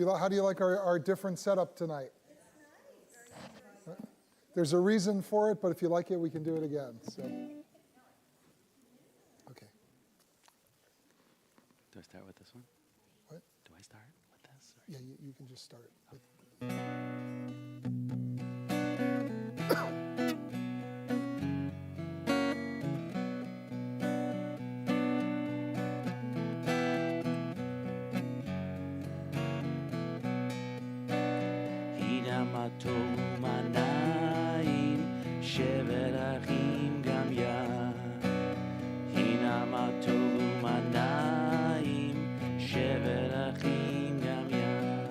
How do you like our different setup tonight? There's a reason for it, but if you like it, we can do it again. So, okay. Do I start with this one? What? Do I start with this? Or? Yeah, you can just start. Okay. שבר אחים גם יד, הנה מה טוב ומה נעים, שבר אחים גם יד.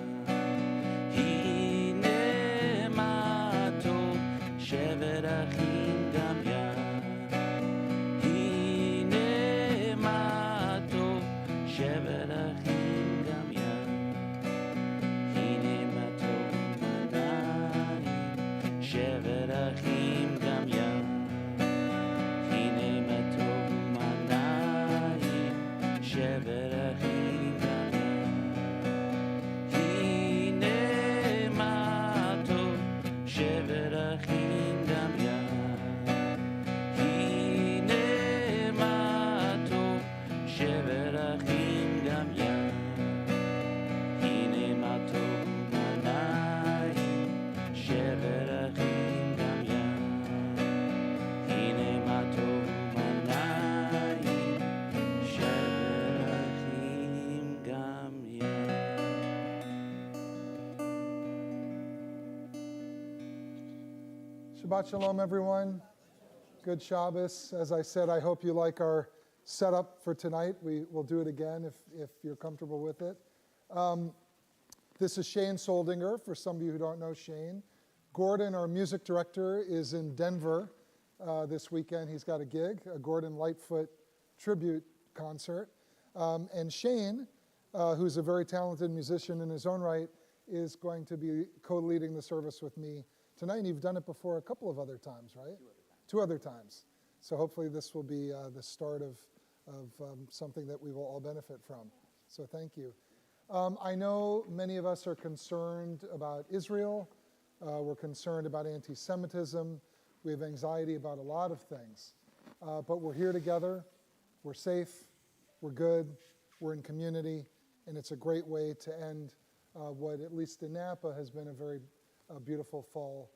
הנה מה טוב, שבר אחים גם יד. הנה מה טוב, שבר אחים גם יד. הנה מה טוב ומה נעים, שבר אחים גם יד. הנה מה טוב ומה נעים, שבר אחים גם יד. הנה מה טוב, שבר אחים גם יד. הנה מה טוב, שבר אחים גם יד. הנה מה טוב ומה נעים, שבר אחים גם יד. הנה מה טוב ומה נעים, שבר אחים גם יד. Shabbat Shalom, everyone. Good Shabbos. As I said, I hope you like our setup for tonight. We will do it again if you're comfortable with it. This is Shane Soldinger, for some of you who don't know Shane. Gordon, our music director, is in Denver this weekend. He's got a gig, a Gordon Lightfoot tribute concert. And Shane, who's a very talented musician in his own right, is going to be co-leading the service with me tonight. And you've done it before a couple of other times, right? Two other times. So hopefully this will be the start of something that we will all benefit from. So thank you. I know many of us are concerned about Israel. We're concerned about anti-Semitism. We have anxiety about a lot of things. But we're here together. We're safe. We're good. We're in community. And it's a great way to end what, at least in Napa, has been a very beautiful fall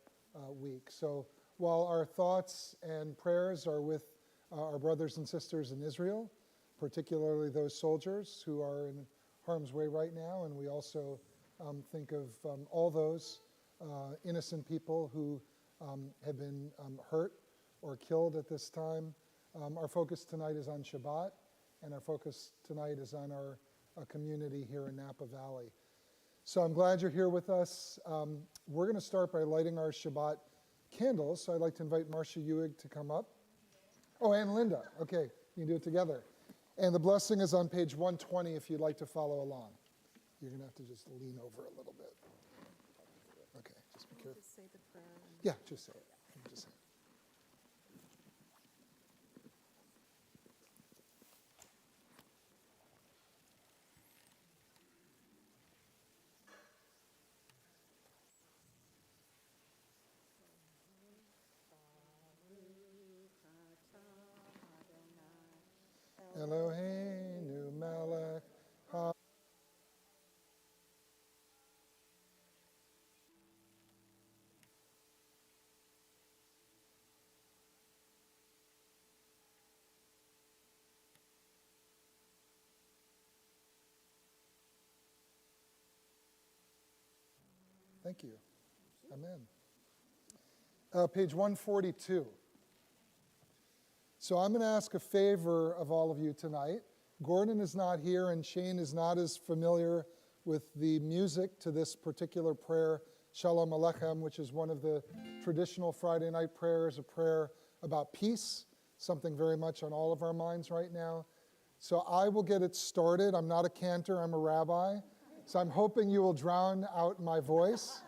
week. So while our thoughts and prayers are with our brothers and sisters in Israel, particularly those soldiers who are in harm's way right now, and we also think of all those innocent people who have been hurt or killed at this time. Our focus tonight is on Shabbat, and our focus tonight is on our community here in Napa Valley. So I'm glad you're here with us. We're going to start by lighting our Shabbat candles, so I'd like to invite Marcia Ewig to come up. Oh, and Linda. Okay, you can do it together. And the blessing is on page 120 if you'd like to follow along. You're going to have to just lean over a little bit. Okay, just be careful. Just say the prayer. Yeah, just say it. Just say it. Eloheinu melech ha. Thank you. Amen. Page 142. So I'm going to ask a favor of all of you tonight. Gordon is not here, and Shane is not as familiar with the music to this particular prayer, Shalom Aleichem, which is one of the traditional Friday night prayers, a prayer about peace, something very much on all of our minds right now. So I will get it started. I'm not a cantor, I'm a rabbi. So I'm hoping you will drown out my voice.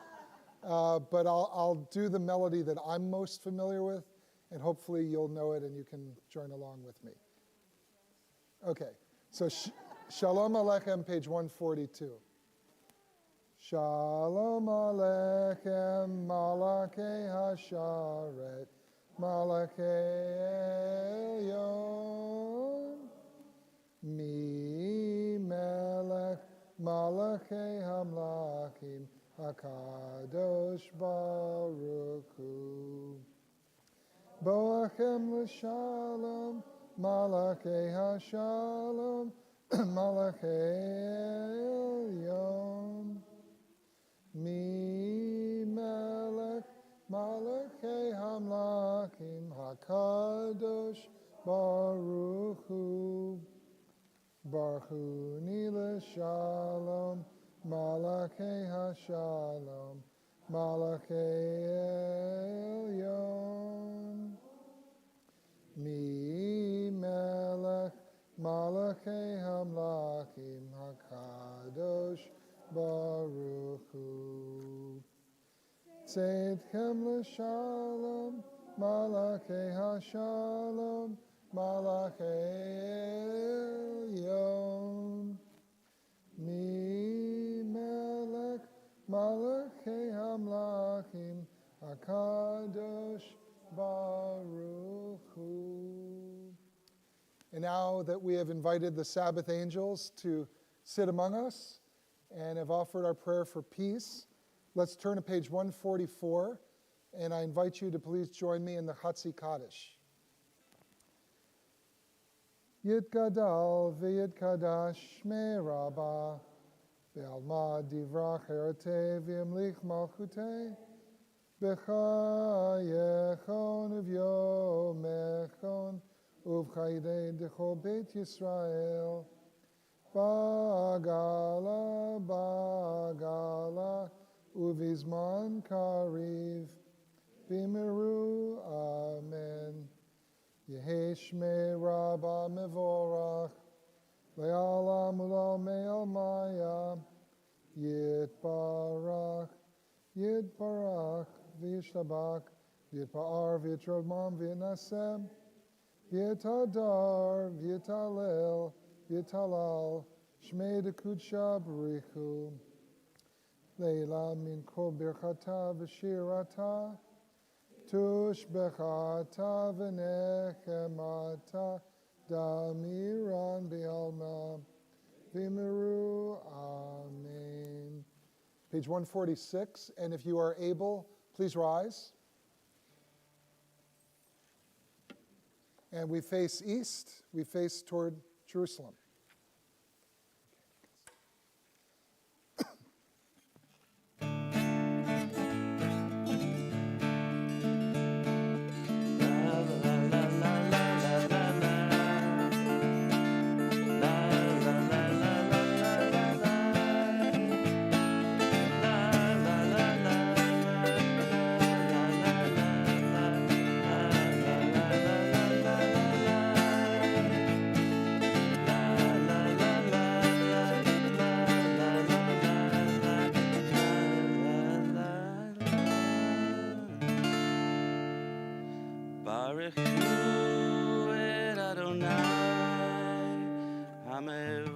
But I'll do the melody that I'm most familiar with, and hopefully you'll know it and you can join along with me. Okay, so Shalom Aleichem, page 142. Shalom Aleichem, Malakei Hasharet, Malakei Elyon. Mi Melech, Malakei Hamlakim, HaKadosh Baruch Hu. Boachem l'shalom, Malakei Hashalom, Malakei Elyon. Mi Melech, Malakei Hamlakim, HaKadosh Baruch Hu. Baruch Hu ni l'shalom, Malakei Hashalom, Malakei Elyon. Mi Melech, Malakei Hamlakim, HaKadosh Baruch Hu. Tzedchem l'shalom, Malakei Hashalom, Malakei Elyon. Mi Melech, Malakei Hamlakim, HaKadosh Baruch Hu. And now that we have invited the Sabbath angels to sit among us and have offered our prayer for peace, let's turn to page 144, and I invite you to please join me in the Chatzi Kaddish. Yitgadal v'yitkadash shmei Rabbah, v'alma divrach erotei v'yamlich malchutei, b'chayechon uv'yomechon, uv'chaydei d'chol Beit Yisrael, Bagala, Bagala, Uvizman Kariv, Bimeru, Amen. Yehi Shmei Rabbah Mevorach, Le'alam Ulal Me'al Maya, Yitbarach, Yitbarach, V'yishtabak, Yitpa'ar, V'yitromam, V'yinasem, V'yitadar, V'yitalel, Yitalal, Shmei de Kudsha Barichu, Leila min kol birchata v'shirata, tushbechata v'nechemata, damiran bi'alma, v'imiru, amen. Page 146, and if you are able, please rise. And we face east, we face toward Jerusalem. Baruch Hu et Adonai Hamevorach.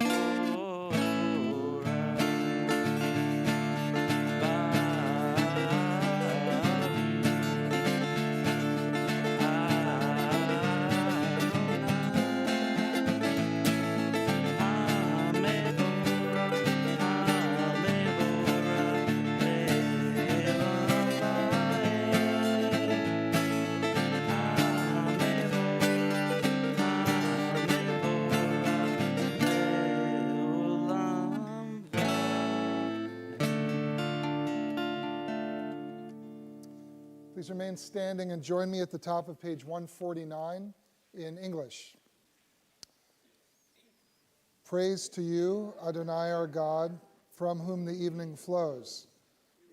Please remain standing and join me at the top of page 149 in English. Praise to you, Adonai our God, from whom the evening flows.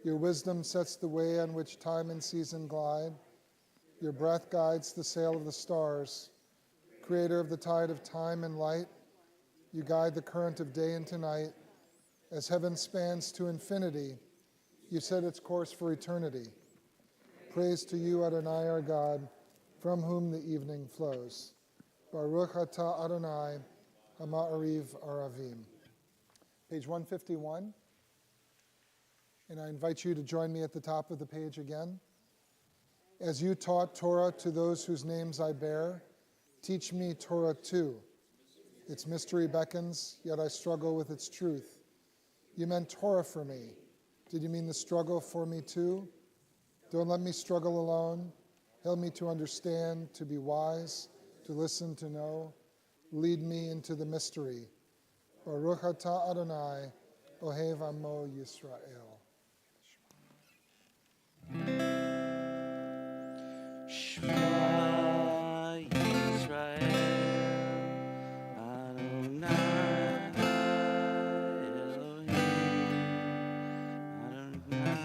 Your wisdom sets the way on which time and season glide. Your breath guides the sail of the stars. Creator of the tide of time and light, you guide the current of day into night. As heaven spans to infinity, you set its course for eternity. Praise to you, Adonai our God, from whom the evening flows. Baruch atah Adonai, Hama'ariv Aravim. Page 151. And I invite you to join me at the top of the page again. As you taught Torah to those whose names I bear, teach me Torah too. Its mystery beckons, yet I struggle with its truth. You meant Torah for me. Did you mean the struggle for me too? Don't let me struggle alone. Help me to understand, to be wise, to listen, to know. Lead me into the mystery. Baruch atah Adonai, Ohev Amo Yisrael. Shema Yisrael, Adonai Elohim, Adonai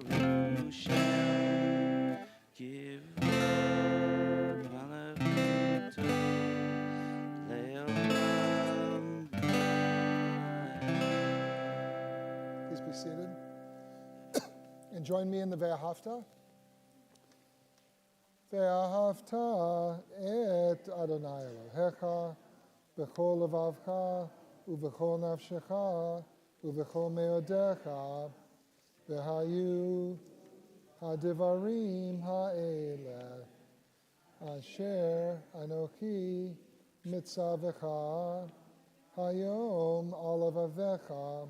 Baruch Shem, give Malachut Le'olam. Please be seated. And join me in the Ve'ahavta. Ve'ahavta et Adonai Elohecha b'chol levavcha u'b'chol nafshecha u'b'chol meodecha v'hayu hadivarim ha'eleh asher anochi mitzavecha hayom alavavecha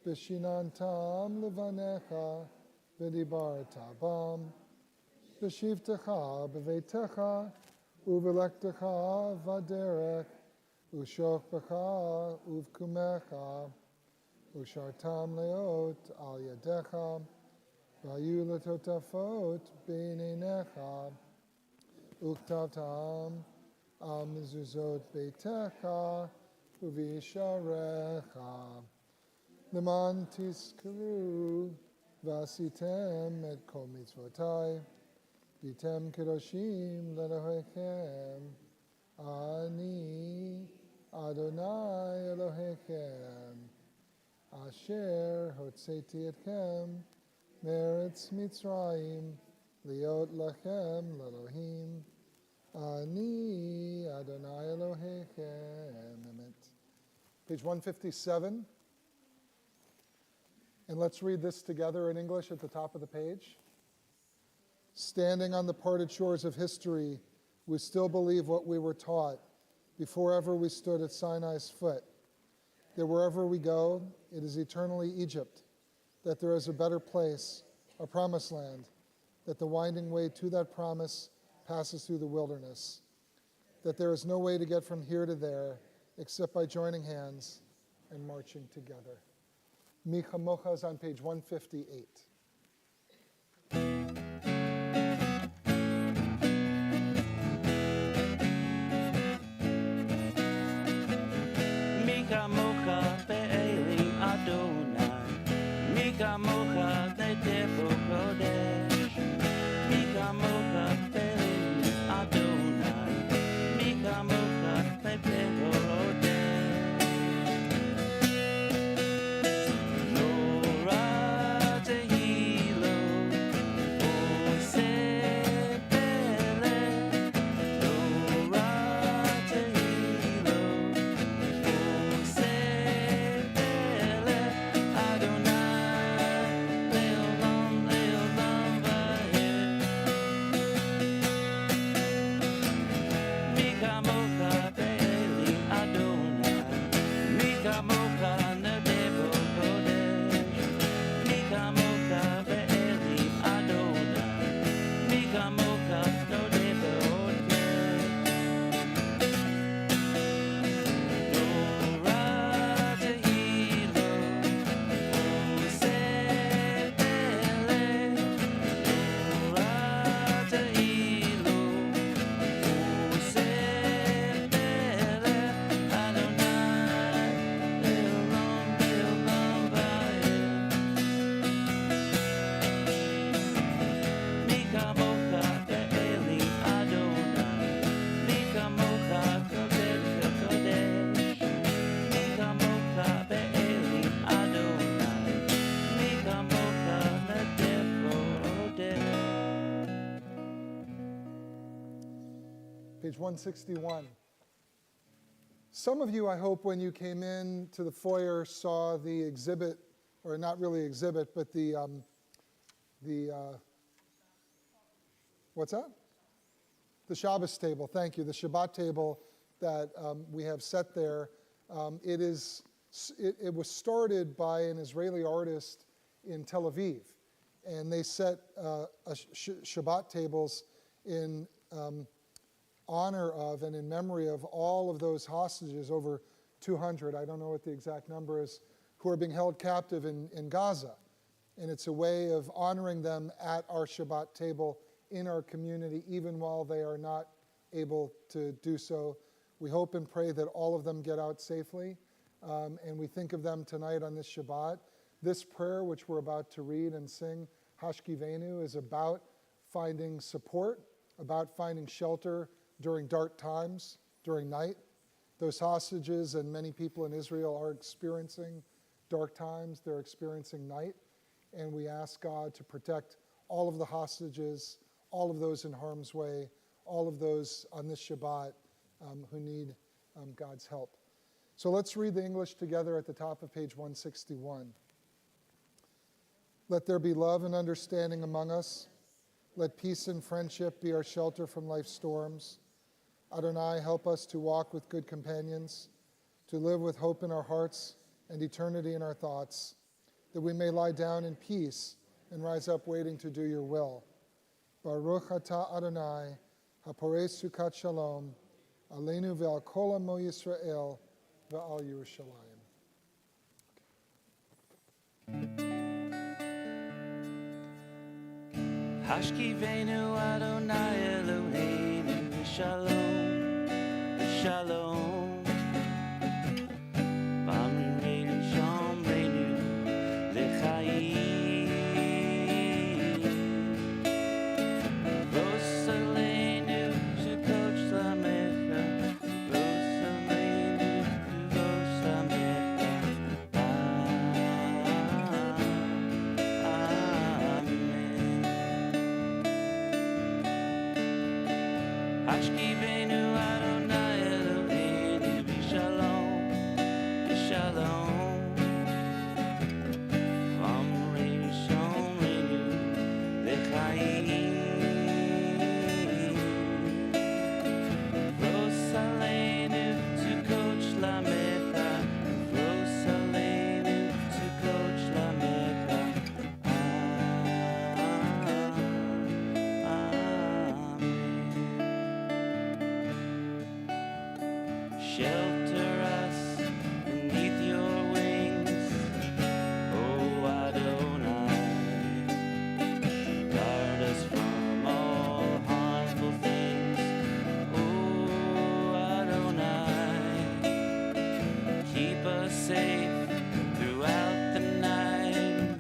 B'shinantam levanecha v'dibarta bam b'shivtecha b'veitecha u'v'lektecha v'derech u'shokbecha u'v'kumecha u'shartam leot al yadecha v'hayu letotafot b'neinecha u'ktavtam al mezuzot beitecha u'v'yisharecha Leman tiskuru vasitem et kol mitzvotai vitem kedoshim lelohechem ani Adonai Elohechem asher hotzeti etchem meretz Mitzrayim liot lachem lelohim ani Adonai Elohechem. Page 157. And let's read this together in English at the top of the page. Standing on the parted shores of history, we still believe what we were taught before ever we stood at Sinai's foot, that wherever we go, it is eternally Egypt, that there is a better place, a promised land, that the winding way to that promise passes through the wilderness, that there is no way to get from here to there except by joining hands and marching together. Mi Chamocha is on page 158. Mi Chamocha be'elim Adonai, Mi Chamocha ne'tepo kodesh, Mi Chamocha be'elim Adonai, Mi Chamocha ne'tepo kodesh. Page 161. Some of you, I hope, when you came in to the foyer, saw the exhibit, or not really exhibit, but the what's that? The Shabbos table. Thank you. The Shabbat table that we have set there. It was started by an Israeli artist in Tel Aviv, and they set Shabbat tables in honor of and in memory of all of those hostages, over 200, I don't know what the exact number is, who are being held captive in Gaza. And it's a way of honoring them at our Shabbat table in our community, even while they are not able to do so. We hope and pray that all of them get out safely, and we think of them tonight on this Shabbat. This prayer, which we're about to read and sing, Hashkivenu, is about finding support, about finding shelter during dark times, during night. Those hostages and many people in Israel are experiencing dark times. They're experiencing night. And we ask God to protect all of the hostages, all of those in harm's way, all of those on this Shabbat who need God's help. So let's read the English together at the top of page 161. Let there be love and understanding among us. Let peace and friendship be our shelter from life's storms. Adonai, help us to walk with good companions, to live with hope in our hearts and eternity in our thoughts, that we may lie down in peace and rise up waiting to do your will. Baruch atah Adonai, haporei sukat shalom, aleinu ve'al kol amo Yisrael ve'al Yerushalayim. Hashkivenu Adonai Eloheinu Shalom, Shalom. V'amreinu Shomreinu L'chaim. V'osaleinu Shekoch Lamecha, V'osaleinu V'os Lamecha. Hashkivenu Adonai Eloheinu B'Shalom, B'Shalom. V'amreinu Shomreinu L'chaim. V'osaleinu T'koch Lamecha, V'osaleinu T'koch Lamecha. Shelter us beneath your wings, O Adonai. Guard us from all harmful things, O Adonai. Keep us safe throughout the night,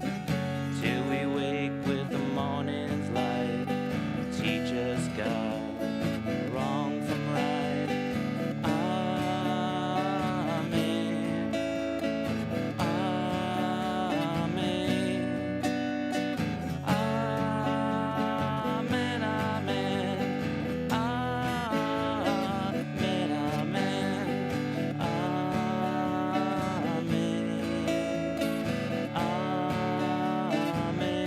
till we wake with the morning's light. Teach us, God, wrong from right. Amen. Amen. Amen. Amen. Amen. Amen.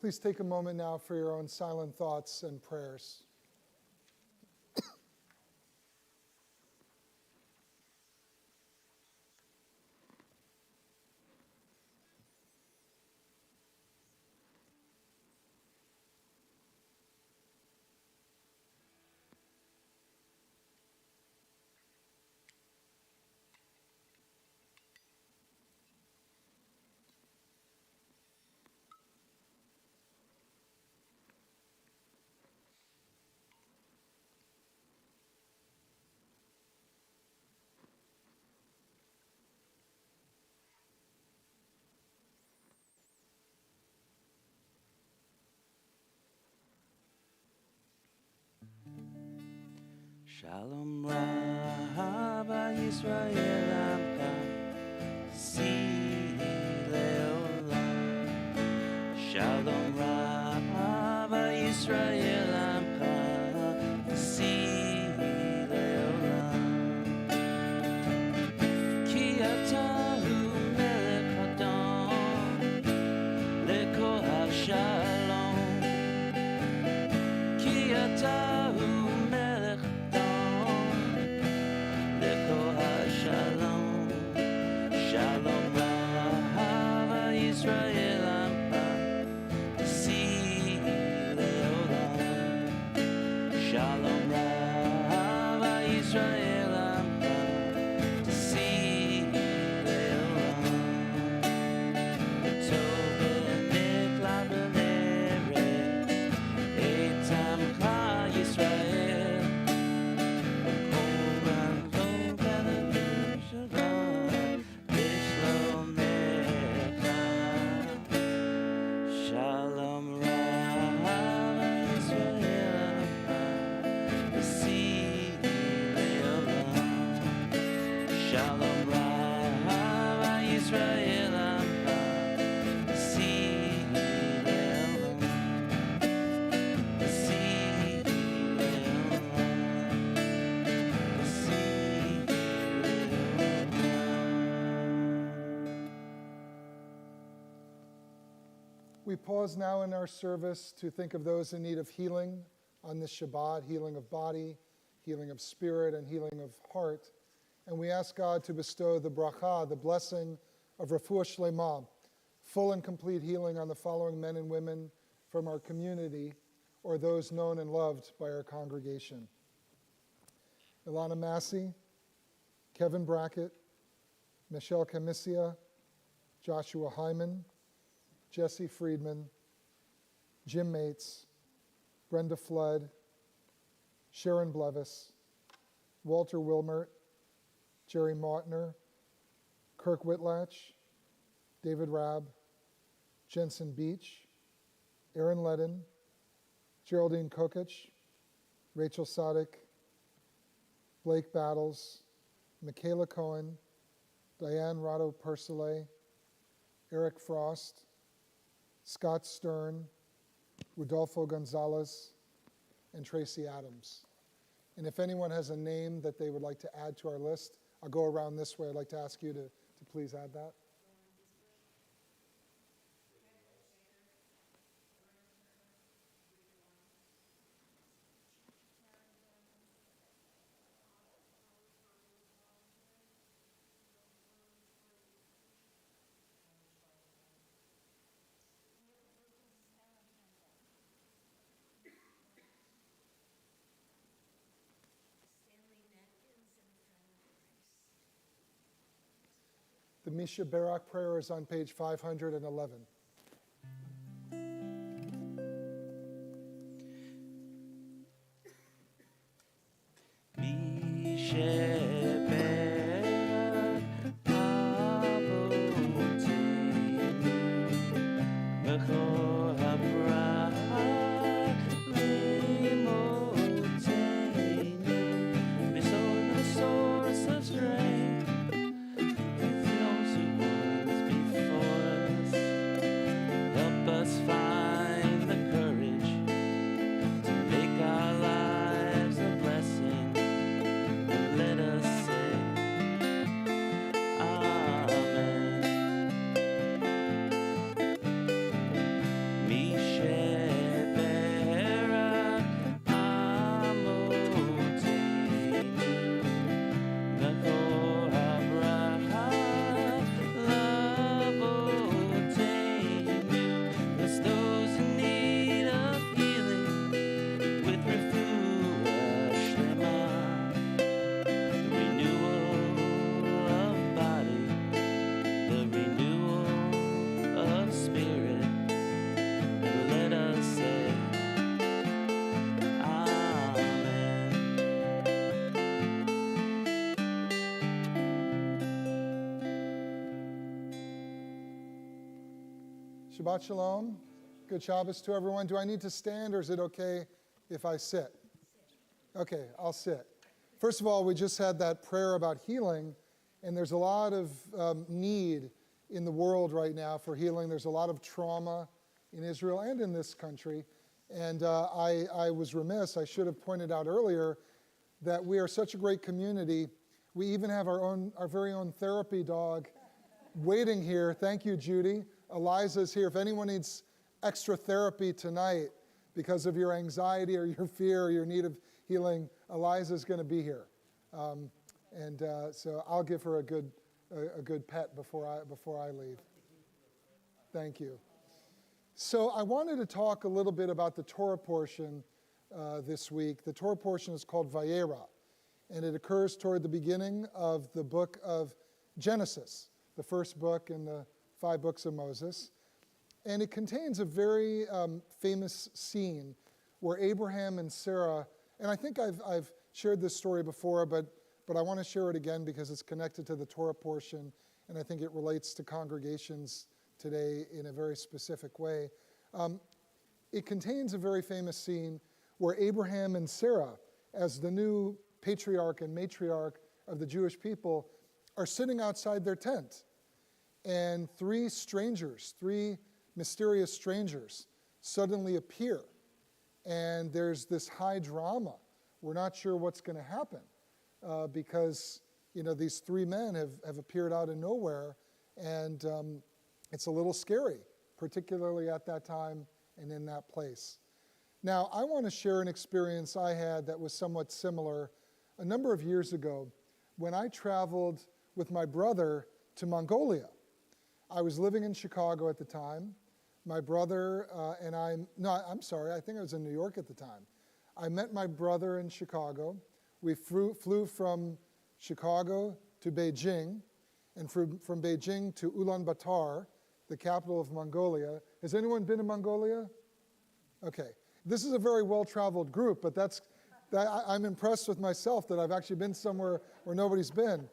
Please take a moment now for your own silent thoughts and prayers. Shalom Rabba Yisrael Amka Si Leolam. Shalom Rabba Yisrael Amka Si Leolam. Ki atahu melech hadam lekol hashalom. Ki atahu melech hadam lekol hashalom. Shalom Rabba Yisrael Amka Si Leolam. Shalom Rabba Yisrael Amka Si Leolam. Tov v'nikla b'neret et amcha Yisrael. Kol ranlo v'lev shabbat b'shlomecha. Shalom Rabba Yisrael Amka Si Leolam. Shalom Rabba Yisrael Amka Si Leolam. Si We pause now in our service to think of those in need of healing on this Shabbat, healing of body, healing of spirit, and healing of heart. And we ask God to bestow the bracha, the blessing of refuah shlema, full and complete healing on the following men and women from our community or those known and loved by our congregation: Ilana Massey, Kevin Brackett, Michelle Camisia, Joshua Hyman, Jesse Friedman, Jim Mates, Brenda Flood, Sharon Blevis, Walter Wilmert, Jerry Mautner, Kirk Whitlatch, David Rabb, Jensen Beach, Aaron Ledden, Geraldine Kokich, Rachel Sadek, Blake Battles, Michaela Cohen, Diane Rado Persile, Eric Frost, Scott Stern, Rodolfo Gonzalez, and Tracy Adams. And if anyone has a name that they would like to add to our list, I'll go around this way. I'd like to ask you to please add that. The Misha Barak prayer is on page 511. Shabbat Shalom. Good Shabbos to everyone. Do I need to stand or is it okay if I sit? Okay, I'll sit. First of all, we just had that prayer about healing, and there's a lot of need in the world right now for healing. There's a lot of trauma in Israel and in this country. And I was remiss, I should have pointed out earlier, that we are such a great community. We even have our very own therapy dog waiting here. Thank you, Judy. Eliza's here. If anyone needs extra therapy tonight because of your anxiety or your fear or your need of healing, Eliza's going to be here. So I'll give her a good pet before I leave. Thank you. So I wanted to talk a little bit about the Torah portion this week. The Torah portion is called Vayera, and it occurs toward the beginning of the book of Genesis, the first book in the 5 books of Moses. And it contains a very famous scene where Abraham and Sarah, and I think I've shared this story before, but I want to share it again because it's connected to the Torah portion, and I think it relates to congregations today in a very specific way. It contains a very famous scene where Abraham and Sarah, as the new patriarch and matriarch of the Jewish people, are sitting outside their tent. And 3 mysterious strangers, suddenly appear. And there's this high drama. We're not sure what's going to happen because these 3 men have appeared out of nowhere, and it's a little scary, particularly at that time and in that place. Now, I want to share an experience I had that was somewhat similar a number of years ago when I traveled with my brother to Mongolia. I was living in Chicago at the time. My brother and I think I was in New York at the time. I met my brother in Chicago. We flew from Chicago to Beijing, and from Beijing to Ulaanbaatar, the capital of Mongolia. Has anyone been to Mongolia? Okay. This is a very well-traveled group, but I'm impressed with myself that I've actually been somewhere where nobody's been.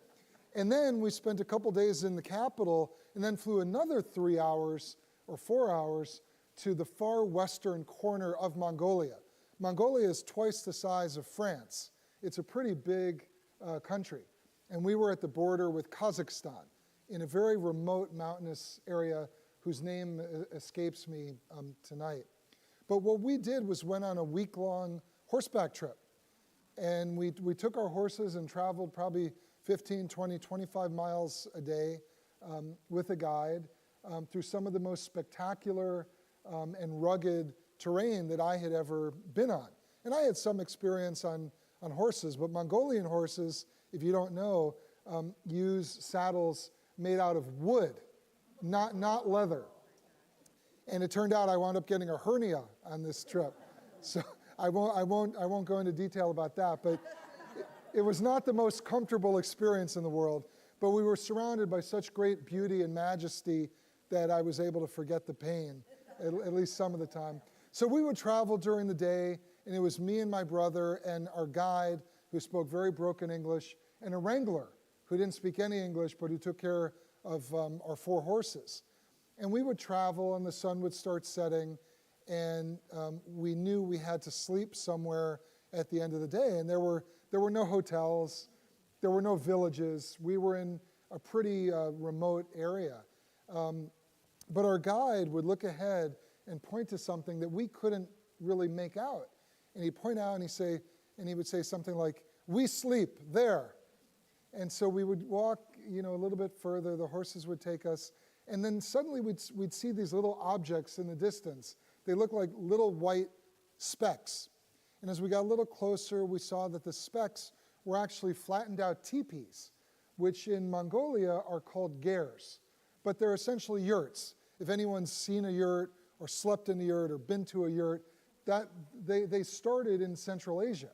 And then we spent a couple days in the capital and then flew another 3 hours or 4 hours to the far western corner of Mongolia. Mongolia is twice the size of France. It's a pretty big country. And we were at the border with Kazakhstan in a very remote mountainous area whose name escapes me tonight. But what we did was went on a week-long horseback trip. And we took our horses and traveled probably 15, 20, 25 miles a day with a guide through some of the most spectacular and rugged terrain that I had ever been on. And I had some experience on horses, but Mongolian horses, if you don't know, use saddles made out of wood, not leather. And it turned out I wound up getting a hernia on this trip. So I won't go into detail about that, but it was not the most comfortable experience in the world, but we were surrounded by such great beauty and majesty that I was able to forget the pain, at least some of the time. So we would travel during the day, and it was me and my brother and our guide, who spoke very broken English, and a wrangler who didn't speak any English, but who took care of our 4 horses. And we would travel, and the sun would start setting, and we knew we had to sleep somewhere at the end of the day. And there were no hotels, there were no villages. We were in a pretty remote area. But our guide would look ahead and point to something that we couldn't really make out. And he'd point out and he would say something like, "We sleep there." And so we would walk, a little bit further. The horses would take us. And then suddenly we'd see these little objects in the distance. They looked like little white specks. And as we got a little closer, we saw that the specks were actually flattened out teepees, which in Mongolia are called gers. But they're essentially yurts. If anyone's seen a yurt or slept in a yurt or been to a yurt, they started in Central Asia.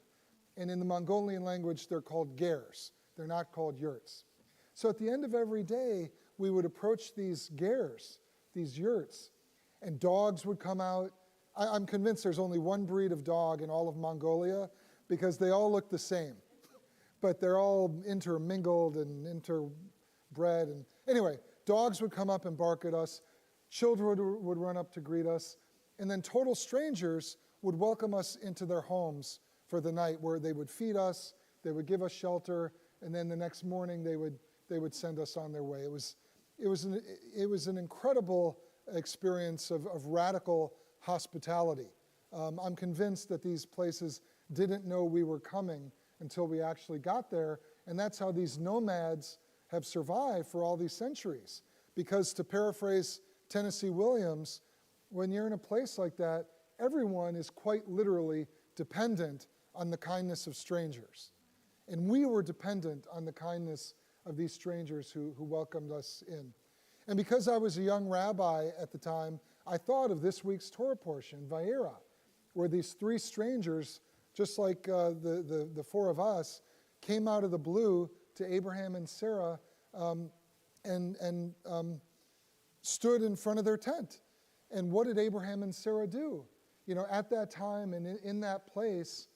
And in the Mongolian language, they're called gers. They're not called yurts. So at the end of every day, we would approach these gers, these yurts, and dogs would come out. I'm convinced there's only one breed of dog in all of Mongolia because they all look the same. But they're all intermingled and interbred. And anyway, dogs would come up and bark at us. Children would run up to greet us. And then total strangers would welcome us into their homes for the night, where they would feed us, They would give us shelter, and then the next morning they would send us on their way. It was an incredible experience of radical hospitality. I'm convinced that these places didn't know we were coming until we actually got there, and that's how these nomads have survived for all these centuries. Because to paraphrase Tennessee Williams, when you're in a place like that, everyone is quite literally dependent on the kindness of strangers. And we were dependent on the kindness of these strangers who welcomed us in. And because I was a young rabbi at the time, I thought of this week's Torah portion, Vayera, where these three strangers, just like the four of us, came out of the blue to Abraham and Sarah and stood in front of their tent. And what did Abraham and Sarah do? At that time and in that place,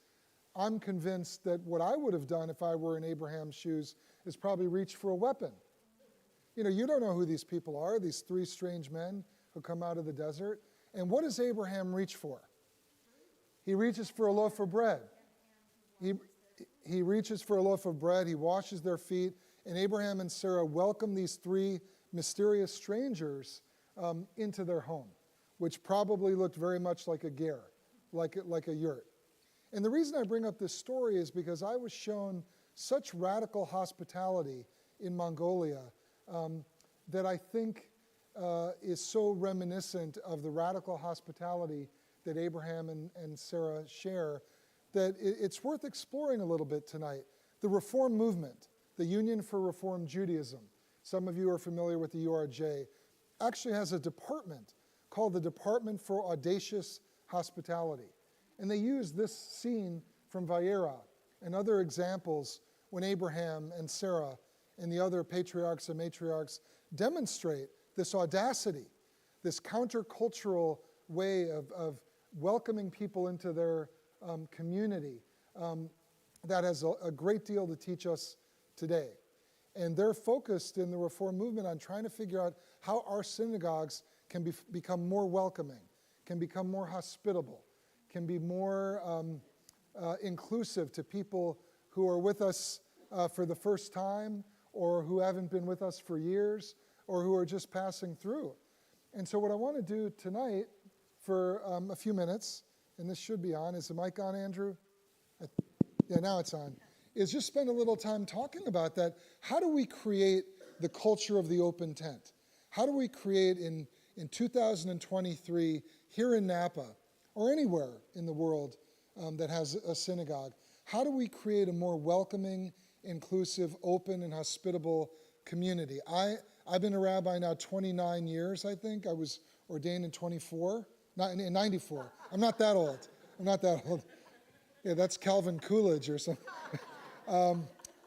I'm convinced that what I would have done if I were in Abraham's shoes is probably reach for a weapon. You don't know who these people are, these three strange men who come out of the desert. And what does Abraham reach for? He reaches for a loaf of bread. He reaches for a loaf of bread, he washes their feet, and Abraham and Sarah welcome these three mysterious strangers into their home, which probably looked very much like a ger, like a yurt. And the reason I bring up this story is because I was shown such radical hospitality in Mongolia that I think is so reminiscent of the radical hospitality that Abraham and Sarah share that it's worth exploring a little bit tonight. The Reform movement, the Union for Reform Judaism, some of you are familiar with the URJ, actually has a department called the Department for Audacious Hospitality. And they use this scene from Vayera and other examples when Abraham and Sarah and the other patriarchs and matriarchs demonstrate this audacity, this countercultural way of welcoming people into their community that has a great deal to teach us today. And they're focused in the Reform movement on trying to figure out how our synagogues can become more welcoming, can become more hospitable, can be more inclusive to people who are with us for the first time or who haven't been with us for years or who are just passing through. And so what I want to do tonight for a few minutes, and this should be on. Is the mic on, Andrew? Yeah, now it's on. Is just spend a little time talking about that. How do we create the culture of the open tent? How do we create in 2023 here in Napa or anywhere in the world that has a synagogue, how do we create a more welcoming, inclusive, open, and hospitable community? I've been a rabbi now 29 years, I think. I was ordained in in 94. I'm not that old. Yeah, that's Calvin Coolidge or something.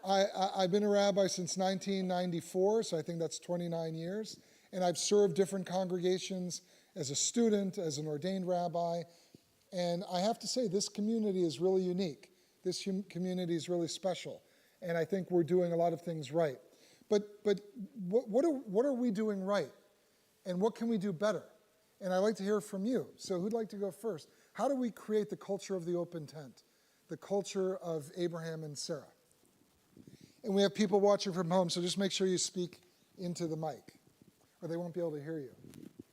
I've been a rabbi since 1994, so I think that's 29 years. And I've served different congregations as a student, as an ordained rabbi. And I have to say, this community is really unique. This community is really special. And I think we're doing a lot of things right. But what are we doing right? And what can we do better? And I'd like to hear from you. So who'd like to go first? How do we create the culture of the open tent? The culture of Abraham and Sarah? And we have people watching from home, so just make sure you speak into the mic, or they won't be able to hear you.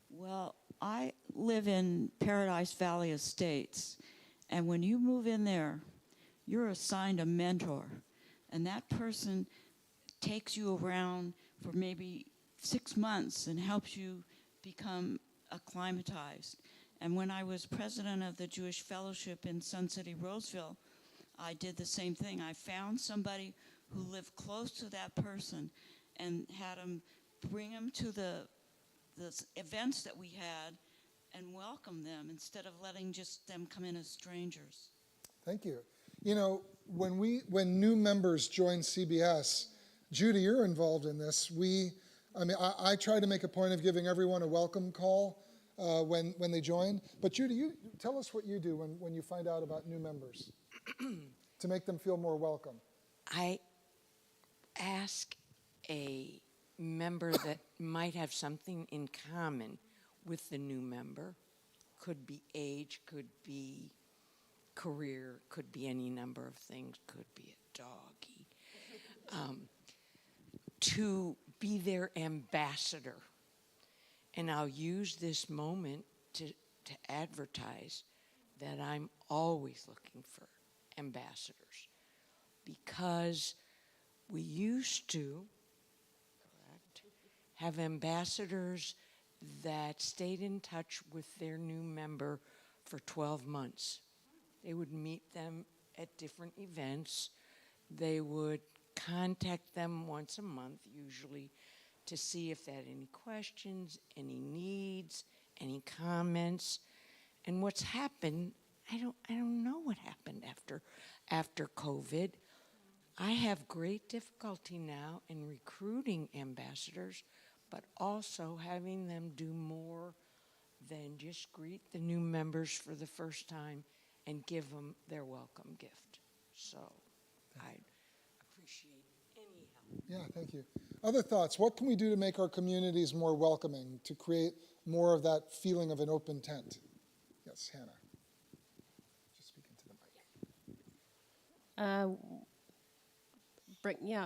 Well, I live in Paradise Valley Estates, and when you move in there, you're assigned a mentor, and that person takes you around for maybe 6 months and helps you become acclimatized. And when I was president of the Jewish Fellowship in Sun City, Roseville, I did the same thing. I found somebody who lived close to that person and had them bring them to the events that we had and welcome them instead of letting just them come in as strangers. Thank you. You know, when new members join CBS, Judy, you're involved in this. I try to make a point of giving everyone a welcome call when they join. But Judy, you tell us what you do when you find out about new members to make them feel more welcome. I ask a member that might have something in common with the new member. Could be age, could be career, could be any number of things, could be a doggy, to be their ambassador. And I'll use this moment to advertise that I'm always looking for ambassadors, because we used to, correct, have ambassadors that stayed in touch with their new member for 12 months. They would meet them at different events. They would contact them once a month, usually, to see if they had any questions, any needs, any comments. And what's happened, I don't know what happened after COVID. I have great difficulty now in recruiting ambassadors, but also having them do more than just greet the new members for the first time and give them their welcome gift. So I'd appreciate any help. Yeah, thank you. Other thoughts? What can we do to make our communities more welcoming, to create more of that feeling of an open tent? Yes, Hannah. Just speak into the mic.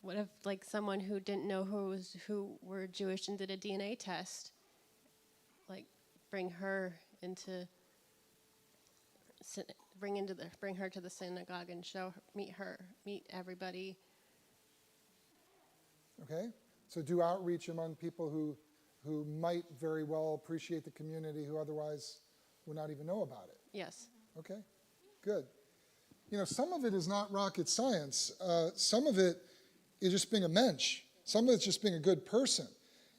What if, like, someone who didn't know who were Jewish and did a DNA test, like, bring her to the synagogue and meet everybody. Okay, so do outreach among people who might very well appreciate the community, who otherwise would not even know about it. Yes. Okay, good. You know, some of it is not rocket science. Some of it is just being a mensch. Some of it's just being a good person.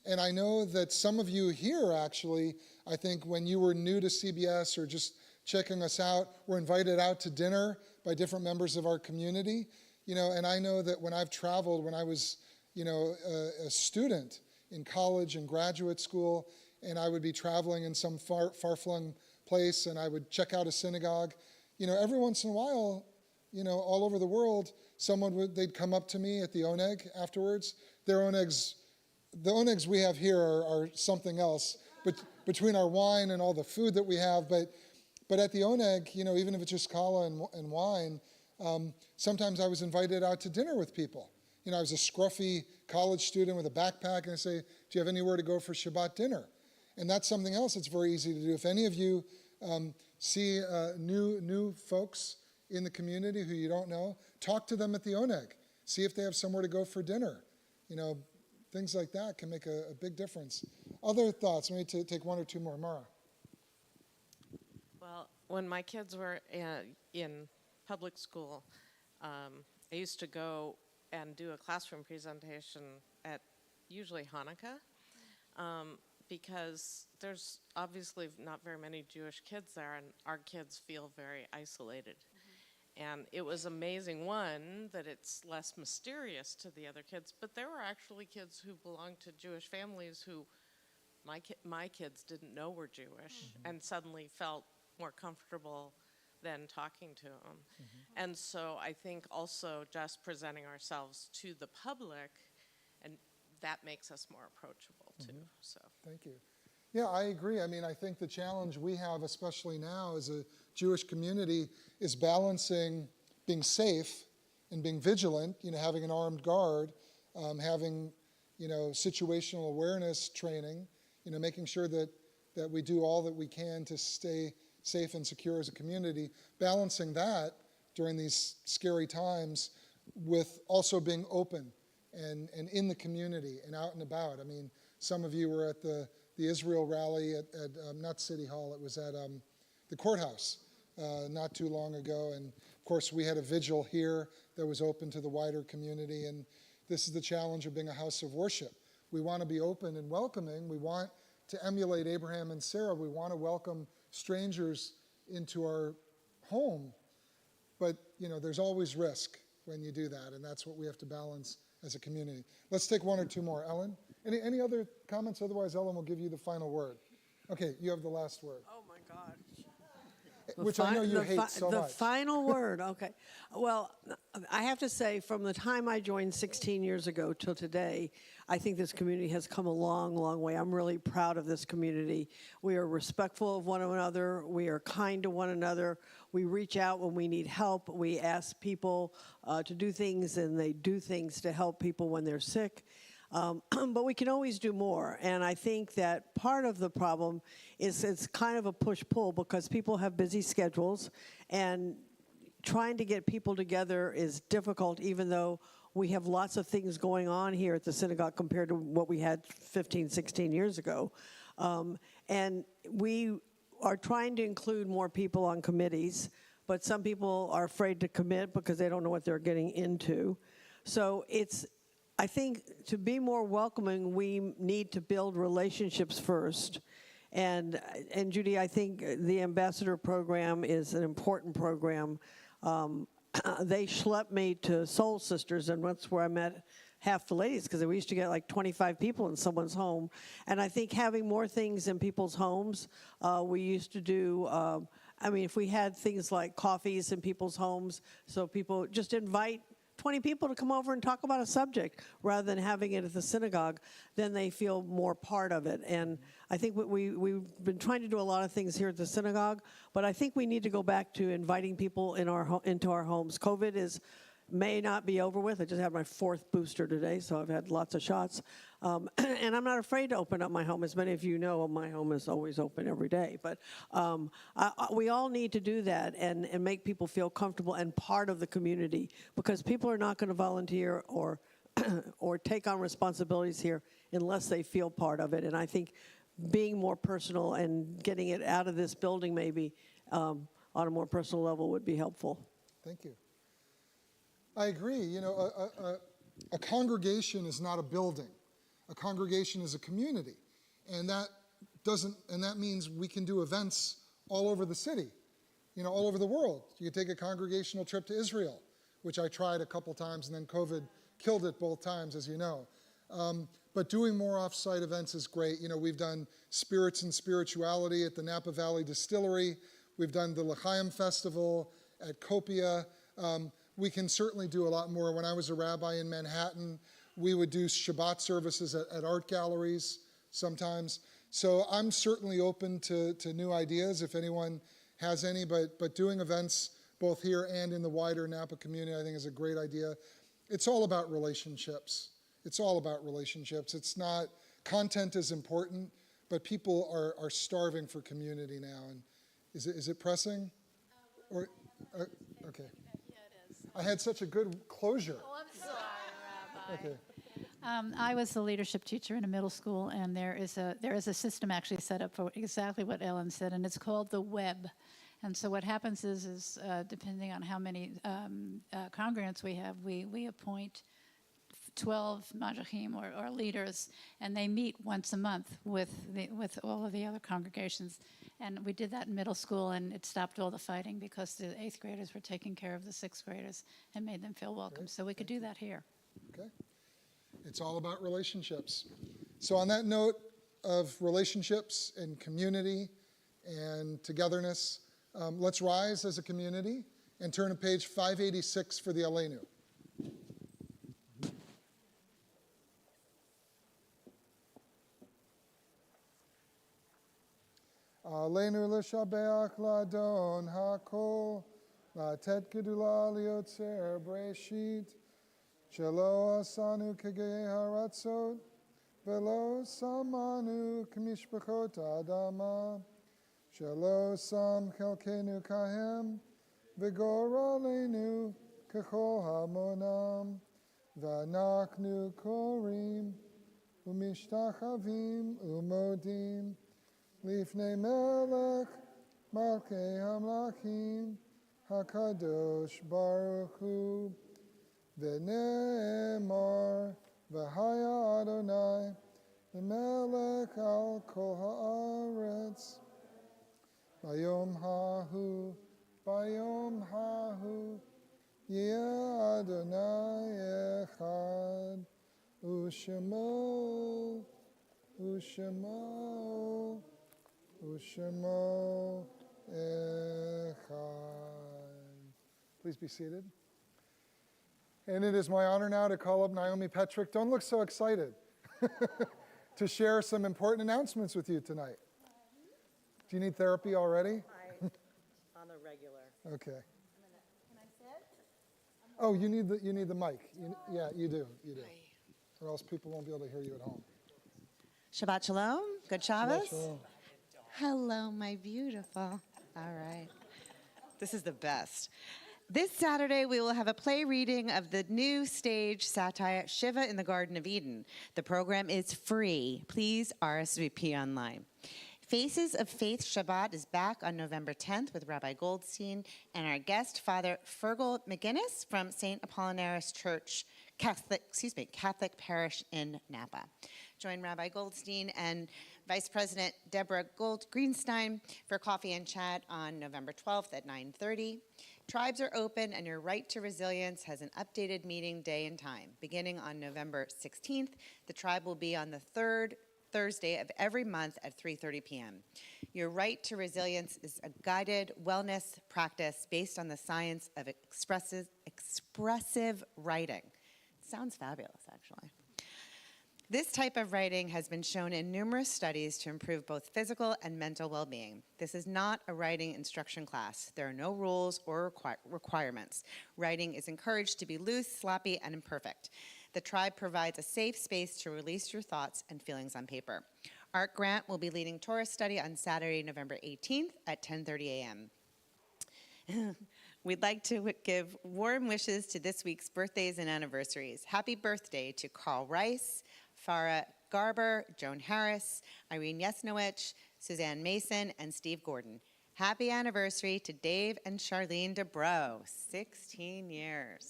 And I know that some of you here, actually, I think when you were new to CBS or just checking us out, were invited out to dinner by different members of our community. You know, and I know that when I've traveled, when I was, a student in college and graduate school, and I would be traveling in some far-flung place, and I would check out a synagogue. You know, every once in a while, all over the world, they'd come up to me at the oneg afterwards. The onegs we have here are something else, but between our wine and all the food that we have. But at the oneg, even if it's just challah and wine, sometimes I was invited out to dinner with people. I was a scruffy college student with a backpack, and I say, do you have anywhere to go for Shabbat dinner? And that's something else that's very easy to do. If any of you see new folks in the community who you don't know, talk to them at the oneg. See if they have somewhere to go for dinner. Things like that can make a big difference. Other thoughts? We need to take one or two more. Mara. Well, when my kids were in public school, I used to go and do a classroom presentation at usually Hanukkah, because there's obviously not very many Jewish kids there, and our kids feel very isolated. And it was amazing, one, that it's less mysterious to the other kids, but there were actually kids who belonged to Jewish families who my kids didn't know were Jewish, and suddenly felt more comfortable than talking to them. And so I think also just presenting ourselves to the public, and that makes us more approachable too. So Thank you. Yeah, I agree. I mean, I think the challenge we have, especially now as a Jewish community, is balancing being safe and being vigilant, having an armed guard, having, situational awareness training, making sure that we do all that we can to stay safe and secure as a community, balancing that during these scary times with also being open and in the community and out and about. I mean, some of you were at the Israel rally at not City Hall, it was at the courthouse not too long ago. And of course, we had a vigil here that was open to the wider community. And this is the challenge of being a house of worship. We want to be open and welcoming. We want to emulate Abraham and Sarah. We want to welcome strangers into our home. But, there's always risk when you do that. And that's what we have to balance as a community. Let's take one or two more. Ellen? Any other comments? Otherwise, Ellen will give you the final word. Okay, you have the last word. oh my God. which I know you hate so The much. final word, okay. Well, I have to say, from the time I joined 16 years ago till today, I think this community has come a long, long way. I'm really proud of this community. We are respectful of one another. We are kind to one another. We reach out when we need help. We ask people to do things, and they do things to help people when they're sick. But we can always do more. And I think that part of the problem is it's kind of a push-pull because people have busy schedules, and trying to get people together is difficult, even though we have lots of things going on here at the synagogue compared to what we had 15, 16 years ago. And we are trying to include more people on committees, but some people are afraid to commit because they don't know what they're getting into. So I think to be more welcoming, we need to build relationships first. And Judy, I think the ambassador program is an important program. They schlepped me to Soul Sisters, and that's where I met half the ladies, because we used to get like 25 people in someone's home. And I think having more things in people's homes, we used to do, if we had things like coffees in people's homes, so people just invite 20 people to come over and talk about a subject rather than having it at the synagogue, then they feel more part of it. And I think we've been trying to do a lot of things here at the synagogue, but I think we need to go back to inviting people into our homes. COVID may not be over with. I just had my 4th booster today, so I've had lots of shots. And I'm not afraid to open up my home. As many of you know, my home is always open every day. But we all need to do that and make people feel comfortable and part of the community, because people are not going to volunteer or or take on responsibilities here unless they feel part of it. And I think being more personal and getting it out of this building maybe on a more personal level would be helpful. Thank you. I agree. You know, a congregation is not a building. A congregation is a community, and that means we can do events all over the city, all over the world. You could take a congregational trip to Israel, which I tried a couple times, and then COVID killed it both times, as you know. But doing more off-site events is great. We've done Spirits and Spirituality at the Napa Valley Distillery. We've done the L'Chaim Festival at Copia. We can certainly do a lot more. When I was a rabbi in Manhattan, we would do Shabbat services at art galleries sometimes. So I'm certainly open to new ideas if anyone has any, but doing events both here and in the wider Napa community I think is a great idea. It's all about relationships. It's all about relationships. It's not, content is important, but people are starving for community now. And is it pressing? Okay. Yeah, it is. I had such a good closure. Oh, I'm sorry, Rabbi. Okay. I was the leadership teacher in a middle school, and there is a system actually set up for exactly what Ellen said, and it's called the web. And so what happens is depending on how many congregants we have, we appoint 12 majachim or leaders, and they meet once a month with all of the other congregations. And we did that in middle school, and it stopped all the fighting because the 8th graders were taking care of the 6th graders and made them feel welcome. So we could do that here. Okay. It's all about relationships. So on that note of relationships and community and togetherness, let's rise as a community and turn to page 586 for the Aleinu. Aleinu l'shabeach ladon hakol, latet gedula liotzer breshit, shelo asanu kegei haratzot, velo samanu k'mishpachot adama, shelo sam chelkenu kahem, v'goralenu kechol hamonam, v'anachnu korim, u'mishtachavim u'modim, Lifnei melech malkei hamlachim hakadosh baruch hu v'ne'emar v'haya Adonai l'melech al kol haaretz bayom hahu yeh Adonai echad u'shemo Ushemo Echad. Please be seated. And it is my honor now to call up Naomi Petrick. Don't look so excited. To share some important announcements with you tonight. Do you need therapy already? On the regular. Okay. Can I sit? Oh, you need the mic. Yeah, you do. Or else people won't be able to hear you at home. Shabbat Shalom. Good Shabbos. Shabbat shalom. Hello, my beautiful. All right. This is the best. This Saturday, we will have a play reading of the new stage satire, Shiva in the Garden of Eden. The program is free. Please RSVP online. Faces of Faith Shabbat is back on November 10th with Rabbi Goldstein and our guest, Father Fergal McGinnis from St. Apollinaris Church, Catholic Parish in Napa. Join Rabbi Goldstein and Vice President Deborah Greenstein for coffee and chat on November 12th at 9:30. Tribes are open, and Your Right to Resilience has an updated meeting day and time. Beginning on November 16th, the tribe will be on the third Thursday of every month at 3:30 p.m. Your Right to Resilience is a guided wellness practice based on the science of expressive writing. Sounds fabulous, actually. This type of writing has been shown in numerous studies to improve both physical and mental well-being. This is not a writing instruction class. There are no rules or requirements. Writing is encouraged to be loose, sloppy, and imperfect. The tribe provides a safe space to release your thoughts and feelings on paper. Art Grant will be leading Torah study on Saturday, November 18th at 10:30 a.m. We'd like to give warm wishes to this week's birthdays and anniversaries. Happy birthday to Carl Rice, Farah Garber, Joan Harris, Irene Yesnowich, Suzanne Mason, and Steve Gordon. Happy anniversary to Dave and Charlene DeBro, 16 years.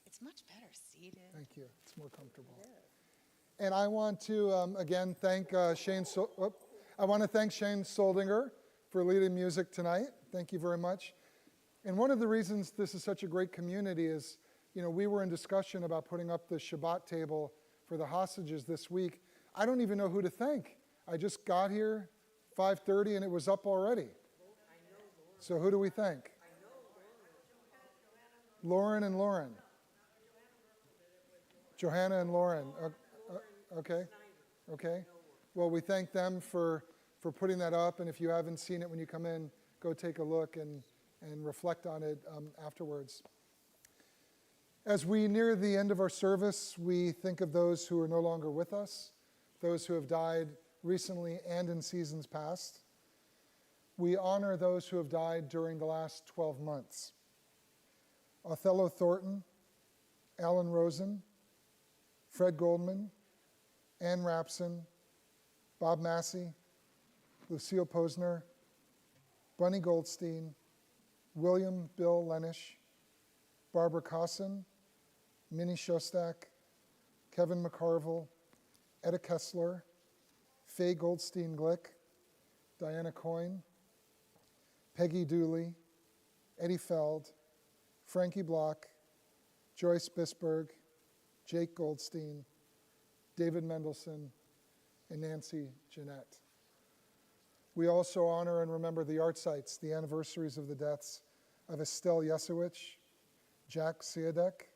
It's much better seated. Thank you. It's more comfortable. And I want to again thank Shane Soldinger for leading music tonight. Thank you very much. And one of the reasons this is such a great community is, we were in discussion about putting up the Shabbat table for the hostages this week. I don't even know who to thank. I just got here 5:30 and it was up already. So who do we thank? Lauren and Lauren. Johanna and Lauren. Okay. Well, we thank them for putting that up. And if you haven't seen it when you come in, go take a look and reflect on it afterwards. As we near the end of our service, we think of those who are no longer with us, those who have died recently and in seasons past. We honor those who have died during the last 12 months. Othello Thornton, Alan Rosen, Fred Goldman, Ann Rapson, Bob Massey, Lucille Posner, Bunny Goldstein, William Bill Lenish, Barbara Cosson, Minnie Shostak, Kevin McCarville, Etta Kessler, Faye Goldstein Glick, Diana Coyne, Peggy Dooley, Eddie Feld, Frankie Block, Joyce Bisberg, Jake Goldstein, David Mendelson, and Nancy Jeanette. We also honor and remember the art sites, the anniversaries of the deaths of Estelle Yesowich, Jack Siadek,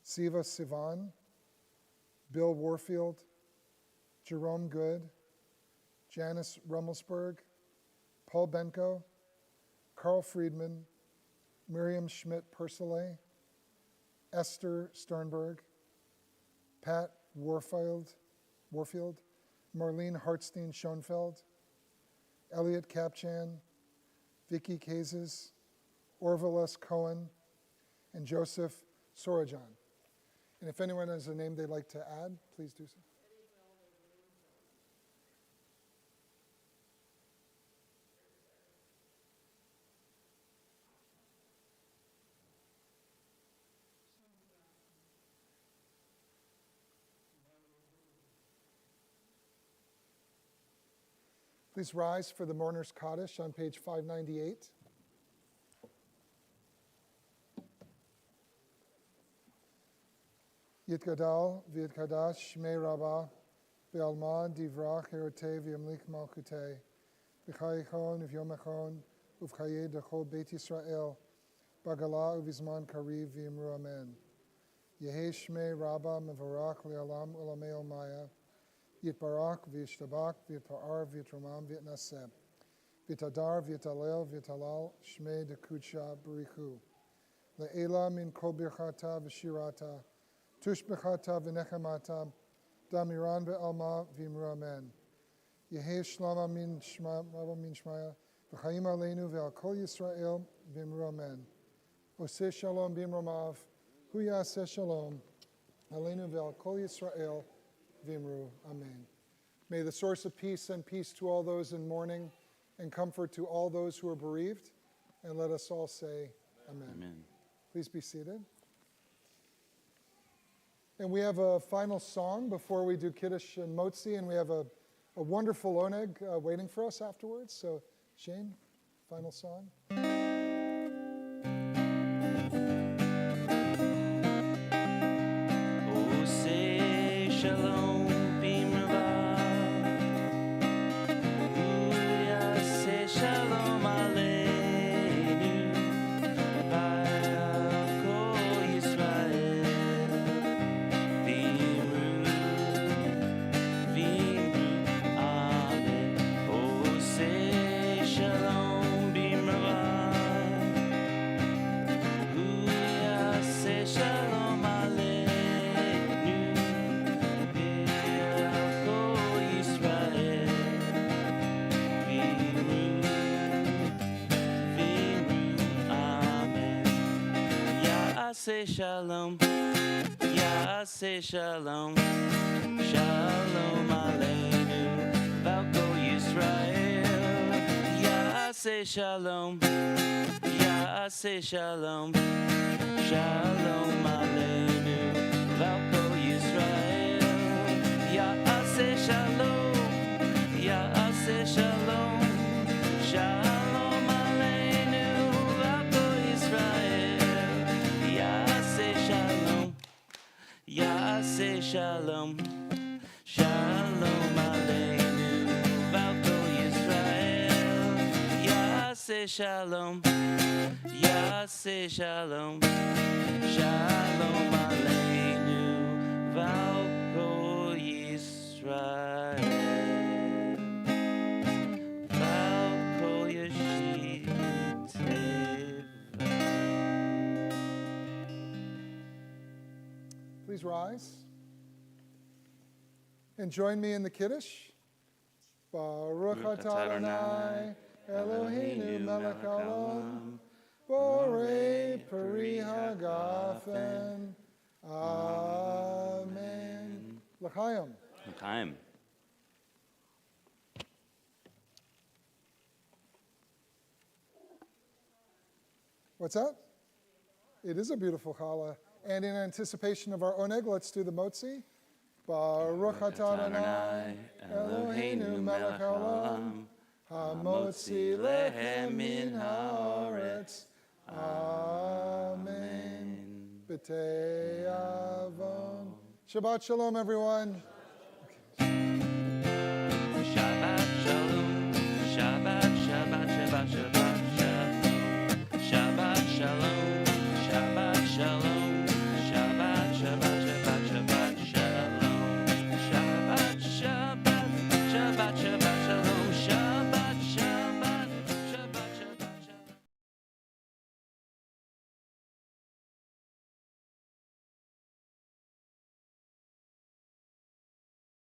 Siva Sivan, Bill Warfield, Jerome Good, Janice Rummelsberg, Paul Benko, Carl Friedman, Miriam Schmidt-Persile, Esther Sternberg, Pat Warfield, Marlene Hartstein-Schoenfeld, Elliot Kapchan, Vicky Kazes, Orville S. Cohen, and Joseph Sorojan. And if anyone has a name they'd like to add, please do so. Please rise for the Mourner's Kaddish on page 598. Yitgadal v'yitkadash shmei Rabbah v'alma divrach herotei v'yamlik malkutei v'chayechon v'yomachon uv'chayei dechol Beit Yisrael b'gala uv'zman kariv v'imru amen. Yehei shmei rabba mevarach le'alam ulamei olmaya yitbarak v'yishtabak v'yitpa'ar v'yitromam v'yitnaseh v'yitadar v'yitalel v'yitalal shmei dekudsha b'richu le'ela min kol birchata v'shirata tushbechata v'nechemata damiran ve'alma v'imru amen. Yehei shlama min shmaya v'chaim aleinu ve'al kol Yisrael v'imru amen. Oseh shalom b'imromav hu yaseh shalom aleinu ve'al kol Yisrael v'imru amen. May the source of peace send peace to all those in mourning and comfort to all those who are bereaved. And let us all say amen. Amen. Please be seated. And we have a final song before we do Kiddush and Motzi, and we have a wonderful oneg waiting for us afterwards. So, Shane, final song. Oh, say shalom, b'imrava. Oh, yeah, say shalom aleinu. V'kol Yisrael. V'imru, amen. Oh, say shalom, b'imrava. Oh, yeah, say shalom aleinu. V'kol Yisrael. V'imru, amen. Ya'aseh shalom, ya'aseh shalom, shalom aleinu, v'kol Yisrael. Ya'aseh shalom, ya'aseh shalom, shalom aleinu, v'kol Yisrael. Ya'aseh shalom, ya'aseh shalom, shalom aleinu, v'kol Yisrael. Ya'aseh shalom, ya'aseh shalom, shalom aleinu, v'kol Yisrael. Ya'aseh shalom, ya'aseh shalom, shalom aleinu, v'kol Yisrael. V'kol Yeshitev. Please rise and join me in the Kiddush. Baruch atah Adonai Eloheinu melech haolam borei peri hagafen. Amen. L'chaim. Chaim. What's that? It is a beautiful challah. And in anticipation of our oneg, let's do the motzi. Baruch atah Adonai Eloheinu melech haolam hamotzi lechem min haaretz. Amen. B'tei avon. Shabbat shalom, everyone.